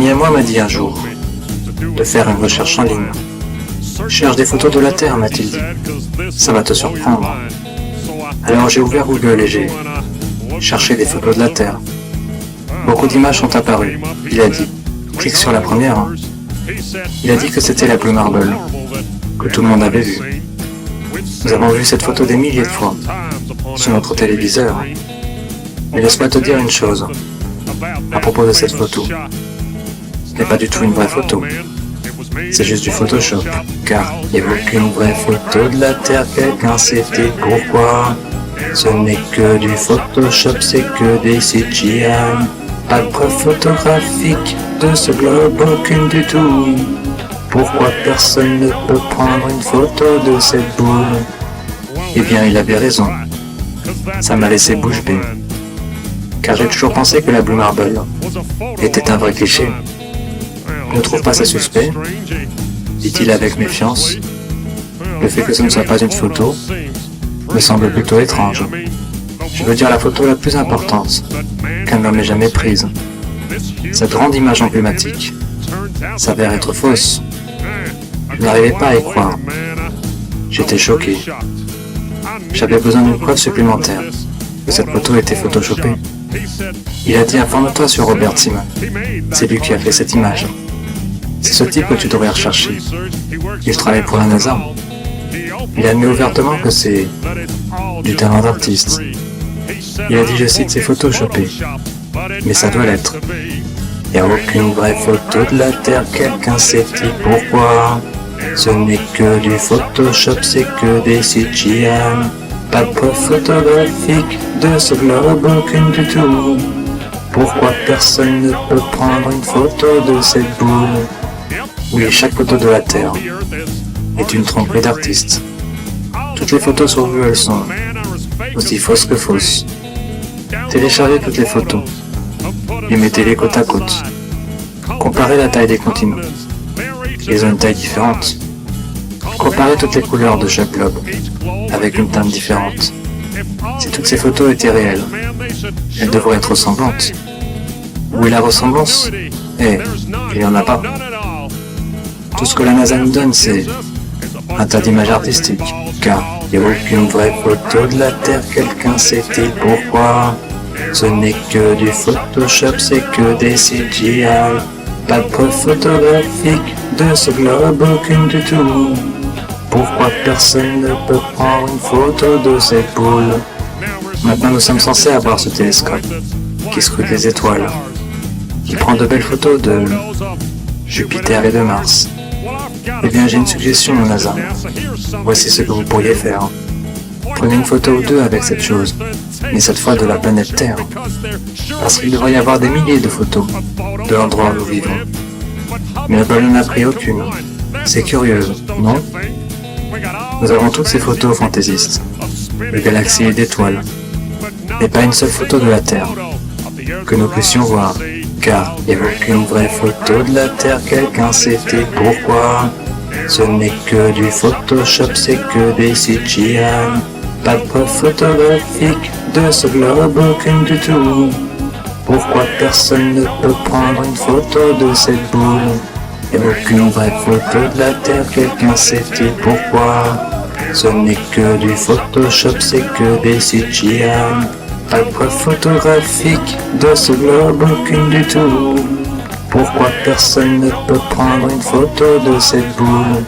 ami à moi m'a dit un jour de faire une recherche en ligne. Cherche des photos de la Terre, m'a-t-il dit. Ça va te surprendre. Alors j'ai ouvert Google et j'ai cherché des photos de la Terre. Beaucoup d'images sont apparues. Il a dit, clique sur la première. Il a dit que c'était la Blue Marble, que tout le monde avait vue. Nous avons vu cette photo des milliers de fois sur notre téléviseur. Mais laisse-moi te dire une chose à propos de cette photo. Ce n'est pas du tout une vraie photo. C'est juste du Photoshop, car il n'y a aucune vraie photo de la Terre, quelqu'un sait pourquoi. Ce n'est que du Photoshop, c'est que des CGI. Pas de preuve photographique de ce globe, aucune du tout. Pourquoi personne ne peut prendre une photo de cette boule? Eh bien, il avait raison. Ça m'a laissé bouche bée. Car j'ai toujours pensé que la Blue Marble était un vrai cliché. Ne trouve pas ça suspect, dit-il avec méfiance. Le fait que ce ne soit pas une photo me semble plutôt étrange. Je veux dire la photo la plus importante qu'un homme ait jamais prise. Cette grande image emblématique s'avère être fausse. Je n'arrivais pas à y croire. J'étais choqué. J'avais besoin d'une preuve supplémentaire que cette photo était photoshopée. Il a dit, informe-toi sur Robert Simon. C'est lui qui a fait cette image. C'est ce type que tu devrais rechercher. Il travaille pour la NASA. Il admet ouvertement que c'est du talent d'artiste. Il a dit, je cite, c'est photoshopé. Mais ça doit l'être. Il n'y a aucune vraie photo de la Terre, quelqu'un sait-il pourquoi? Ce n'est que du Photoshop, c'est que des CGI. Pas de preuve photographique de ce globe, aucune du tout. Pourquoi personne ne peut prendre une photo de cette boule? Oui, chaque photo de la Terre est une tromperie d'artiste. Toutes les photos sur vue, elles sont aussi fausses que fausses. Téléchargez toutes les photos et mettez-les côte à côte. Comparez la taille des continents. Ils ont une taille différente. Comparez toutes les couleurs de chaque globe avec une teinte différente. Si toutes ces photos étaient réelles, elles devraient être ressemblantes. Où est la ressemblance? Eh, il n'y en a pas. Tout ce que la NASA nous donne, c'est un tas d'images artistiques, car il n'y a aucune vraie photo de la Terre, quelqu'un sait-il pourquoi? Ce n'est que du Photoshop, c'est que des CGI. Pas de preuve photographique de ce globe, aucune du tout. Pourquoi personne ne peut prendre une photo de cette boule? Maintenant nous sommes censés avoir ce télescope qui scrute les étoiles, qui prend de belles photos de Jupiter et de Mars. Eh bien j'ai une suggestion au NASA. Voici ce que vous pourriez faire. Prenez une photo ou deux avec cette chose, mais cette fois de la planète Terre. Parce qu'il devrait y avoir des milliers de photos de l'endroit où nous vivons. Mais Apple n'en a pris aucune. C'est curieux, non? Nous avons toutes ces photos fantaisistes, de galaxies et d'étoiles, et pas une seule photo de la Terre, que nous puissions voir, car il n'y a aucune vraie photo de la Terre, quelqu'un sait-il pourquoi? Ce n'est que du Photoshop, c'est que des CGI. Pas de preuve photographique de ce globe, aucune du tout. Pourquoi personne ne peut prendre une photo de cette boule? Il n'y a aucune vraie photo de la Terre, quelqu'un sait-il pourquoi? Ce n'est que du Photoshop, c'est que des CGI. Pas de preuve photographique de ce globe, aucune du tout. Pourquoi personne ne peut prendre une photo de cette boule?